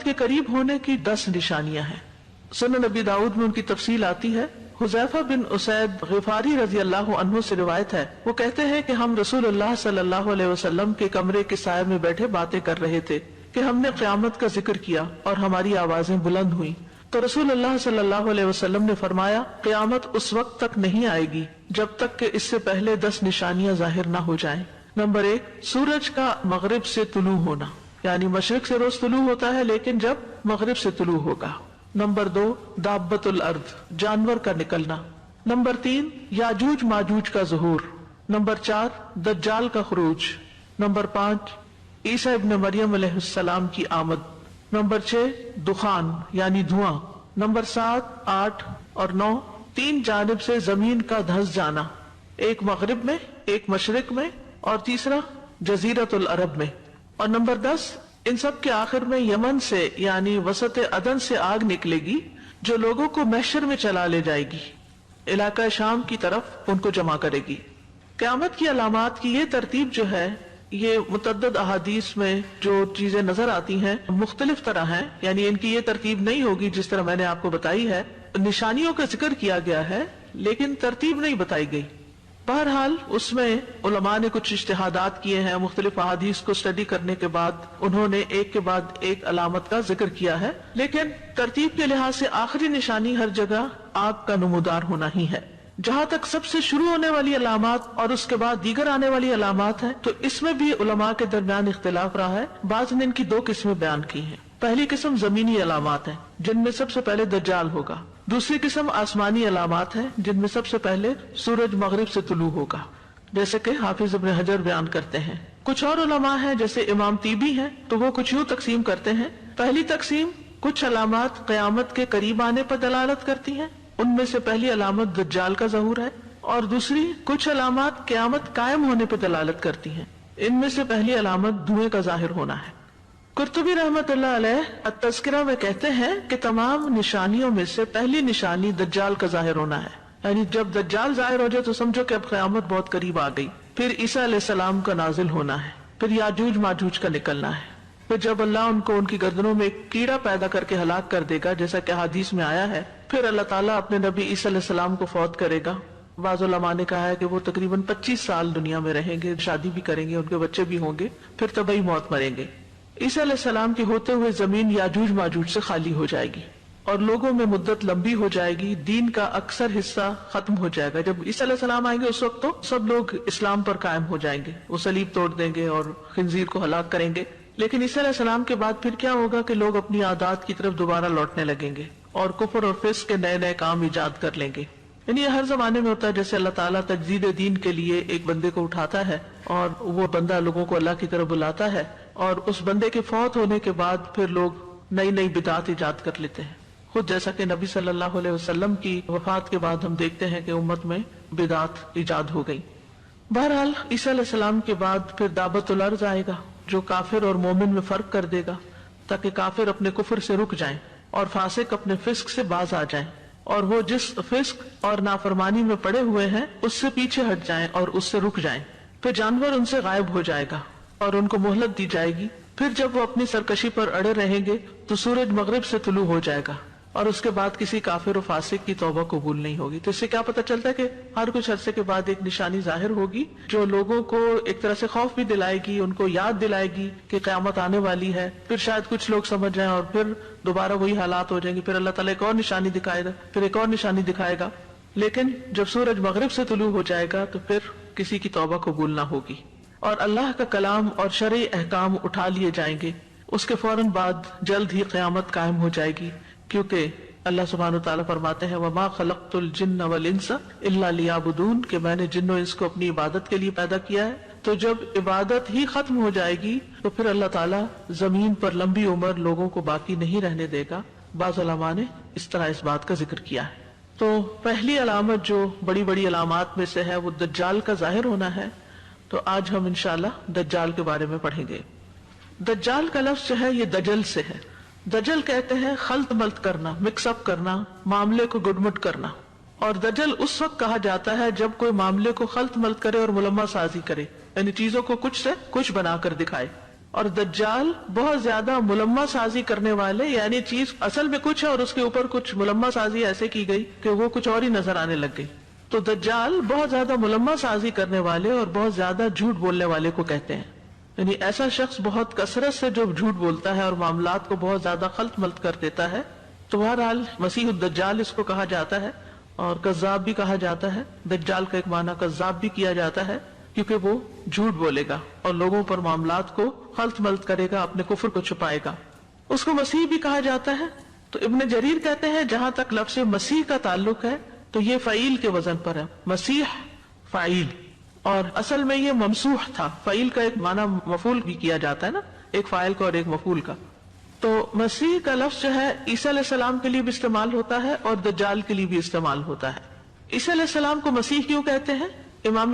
قیامت کے قریب ہونے کی 10 نشانیاں ہیں. سنن نبی داؤد میں ان کی تفصیل آتی ہے. حذیفہ بن اسید غفاری رضی اللہ عنہ سے روایت ہے، وہ کہتے ہیں کہ ہم رسول اللہ صلی اللہ علیہ وسلم کے کمرے کے سائے میں بیٹھے باتیں کر رہے تھے کہ ہم نے قیامت کا ذکر کیا اور ہماری آوازیں بلند ہوئیں. تو رسول اللہ صلی اللہ علیہ وسلم نے فرمایا، قیامت اس وقت تک نہیں آئے گی جب تک کہ اس سے پہلے 10 نشانیاں ظاہر نہ ہو جائیں. نمبر 1، سورج کا مغرب سے طلوع ہونا، یعنی مشرق سے روز طلوع ہوتا ہے لیکن جب مغرب سے طلوع ہوگا. نمبر 2، دابۃ الارض، جانور کا نکلنا. نمبر 3، یاجوج ماجوج کا ظہور. نمبر 4، دجال کا خروج. نمبر 5، عیسیٰ ابن مریم علیہ السلام کی آمد. نمبر 6، دخان یعنی دھواں. نمبر 7، 8 اور 9، 3 جانب سے زمین کا دھنس جانا، ایک مغرب میں، ایک مشرق میں اور تیسرا جزیرۃ العرب میں. اور نمبر 10، ان سب کے آخر میں یمن سے یعنی وسط عدن سے آگ نکلے گی جو لوگوں کو محشر میں چلا لے جائے گی، علاقہ شام کی طرف ان کو جمع کرے گی. قیامت کی علامات کی یہ ترتیب جو ہے، یہ متعدد احادیث میں جو چیزیں نظر آتی ہیں مختلف طرح ہیں، یعنی ان کی یہ ترتیب نہیں ہوگی جس طرح میں نے آپ کو بتائی ہے. نشانیوں کا ذکر کیا گیا ہے لیکن ترتیب نہیں بتائی گئی. بہرحال اس میں علماء نے کچھ اجتہادات کیے ہیں، مختلف احادیث کو اسٹڈی کرنے کے بعد انہوں نے ایک کے بعد ایک علامت کا ذکر کیا ہے، لیکن ترتیب کے لحاظ سے آخری نشانی ہر جگہ آگ کا نمودار ہونا ہی ہے. جہاں تک سب سے شروع ہونے والی علامات اور اس کے بعد دیگر آنے والی علامات ہیں تو اس میں بھی علماء کے درمیان اختلاف رہا ہے. بعض نے ان کی 2 قسمیں بیان کی ہیں. پہلی قسم زمینی علامات ہیں جن میں سب سے پہلے دجال ہوگا. دوسری قسم آسمانی علامات ہیں جن میں سب سے پہلے سورج مغرب سے طلوع ہوگا، جیسے کہ حافظ ابن حجر بیان کرتے ہیں. کچھ اور علماء ہیں جیسے امام طیبی ہیں تو وہ کچھ یوں تقسیم کرتے ہیں. پہلی تقسیم، کچھ علامات قیامت کے قریب آنے پر دلالت کرتی ہیں، ان میں سے پہلی علامت دجال کا ظہور ہے، اور دوسری کچھ علامات قیامت قائم ہونے پر دلالت کرتی ہیں، ان میں سے پہلی علامت دھوئیں کا ظاہر ہونا ہے. قرطبی رحمت اللہ علیہ التذکرہ میں کہتے ہیں کہ تمام نشانیوں میں سے پہلی نشانی دجال کا ظاہر ہونا ہے، یعنی جب دجال ظاہر ہو جائے تو سمجھو کہ اب قیامت بہت قریب آ گئی. پھر عیسیٰ علیہ السلام کا نازل ہونا ہے، پھر یاجوج ماجوج کا نکلنا ہے، پھر جب اللہ ان کو ان کی گردنوں میں ایک کیڑا پیدا کر کے ہلاک کر دے گا جیسا کہ حدیث میں آیا ہے، پھر اللہ تعالیٰ اپنے نبی عیسیٰ علیہ السلام کو فوت کرے گا. بعض علماء نے کہا ہے کہ وہ تقریباً 25 سال دنیا میں رہیں گے، شادی بھی کریں گے، ان کے بچے بھی ہوں گے، پھر طبعی موت مریں گے. عیسیٰ علیہ السلام کے ہوتے ہوئے زمین یاجوج ماجوج سے خالی ہو جائے گی اور لوگوں میں مدت لمبی ہو جائے گی، دین کا اکثر حصہ ختم ہو جائے گا. جب عیسیٰ علیہ السلام آئیں گے اس وقت تو سب لوگ اسلام پر قائم ہو جائیں گے، وہ صلیب توڑ دیں گے اور خنزیر کو ہلاک کریں گے. لیکن عیسیٰ علیہ السلام کے بعد پھر کیا ہوگا کہ لوگ اپنی عادات کی طرف دوبارہ لوٹنے لگیں گے اور کفر اور فسق کے نئے نئے کام ایجاد کر لیں گے. یعنی یہ ہر زمانے میں ہوتا ہے، جیسے اللہ تعالیٰ تجدید دین کے لیے ایک بندے کو اٹھاتا ہے اور وہ بندہ لوگوں کو اللہ کی طرف بلاتا ہے، اور اس بندے کے فوت ہونے کے بعد پھر لوگ نئی نئی بدعات ایجاد کر لیتے ہیں. خود جیسا کہ نبی صلی اللہ علیہ وسلم کی وفات کے بعد ہم دیکھتے ہیں کہ امت میں بدعات ایجاد ہو گئی. بہرحال عیسیٰ علیہ السلام کے بعد پھر دعوت الارض آئے گا جو کافر اور مومن میں فرق کر دے گا، تاکہ کافر اپنے کفر سے رک جائیں اور فاسق اپنے فسق سے باز آ جائیں، اور وہ جس فسق اور نافرمانی میں پڑے ہوئے ہیں اس سے پیچھے ہٹ جائیں اور اس سے رک جائیں. پھر جانور ان سے غائب ہو جائے گا اور ان کو مہلت دی جائے گی. پھر جب وہ اپنی سرکشی پر اڑے رہیں گے تو سورج مغرب سے طلوع ہو جائے گا اور اس کے بعد کسی کافر و فاسق کی توبہ قبول نہیں ہوگی. تو اس سے کیا پتہ چلتا ہے کہ ہر کچھ عرصے کے بعد ایک نشانی ظاہر ہوگی جو لوگوں کو ایک طرح سے خوف بھی دلائے گی، ان کو یاد دلائے گی کہ قیامت آنے والی ہے. پھر شاید کچھ لوگ سمجھ جائیں اور پھر دوبارہ وہی حالات ہو جائیں گے، پھر اللہ تعالیٰ ایک اور نشانی دکھائے گا، پھر ایک اور نشانی دکھائے گا. لیکن جب سورج مغرب سے طلوع ہو جائے گا تو پھر کسی کی توبہ قبول نہ ہوگی اور اللہ کا کلام اور شرعی احکام اٹھا لیے جائیں گے. اس کے فوراً بعد جلد ہی قیامت قائم ہو جائے گی، کیونکہ اللہ سبحانہ وتعالیٰ فرماتے ہیں وَمَا خَلَقْتُ الْجِنَّ وَالْإِنسَ إِلَّا لِيَعْبُدُونَ، کہ میں نے جن و انس کو اپنی عبادت کے لیے پیدا کیا ہے. تو جب عبادت ہی ختم ہو جائے گی تو پھر اللہ تعالیٰ زمین پر لمبی عمر لوگوں کو باقی نہیں رہنے دے گا. بعض علماء نے اس طرح اس بات کا ذکر کیا ہے. تو پہلی علامت جو بڑی بڑی علامات میں سے ہے وہ دجال کا ظاہر ہونا ہے. تو آج ہم انشاءاللہ دجال کے بارے میں پڑھیں گے. دجال کا لفظ جو ہے یہ دجل سے ہے. دجل کہتے ہیں خلط ملط کرنا، مکس اپ کرنا، معاملے کو گڈمٹ کرنا. اور دجل اس وقت کہا جاتا ہے جب کوئی معاملے کو خلط ملط کرے اور ملمہ سازی کرے، یعنی چیزوں کو کچھ سے کچھ بنا کر دکھائے. اور دجال بہت زیادہ ملمہ سازی کرنے والے، یعنی چیز اصل میں کچھ ہے اور اس کے اوپر کچھ ملمہ سازی ایسے کی گئی کہ وہ کچھ اور ہی نظر آنے لگ گئی. تو دجال بہت زیادہ ملمہ سازی کرنے والے اور بہت زیادہ جھوٹ بولنے والے کو کہتے ہیں. یعنی ایسا شخص بہت کثرت سے جو جھوٹ بولتا ہے اور معاملات کو بہت زیادہ خلط ملط کر دیتا ہے. تو بہرحال مسیح الدجال اس کو کہا جاتا ہے اور کذاب بھی کہا جاتا ہے. دجال کا ایک معنی کذاب بھی کیا جاتا ہے کیونکہ وہ جھوٹ بولے گا اور لوگوں پر معاملات کو خلط ملط کرے گا، اپنے کفر کو چھپائے گا. اس کو مسیح بھی کہا جاتا ہے. تو ابن جریر کہتے ہیں جہاں تک لفظ مسیح کا تعلق ہے تو یہ فعیل کے وزن پر ہے، مسیح فعیل، اور اصل میں یہ ممسوح تھا. فعیل کا ایک معنی مفعول بھی کیا جاتا ہے نا، ایک فاعل کا اور ایک مفعول کا. تو مسیح کا لفظ جو ہے عیسیٰ علیہ السلام کے لیے بھی استعمال ہوتا ہے اور دجال کے لیے بھی استعمال ہوتا ہے. عیسیٰ علیہ السلام کو مسیح کیوں کہتے ہیں؟ امام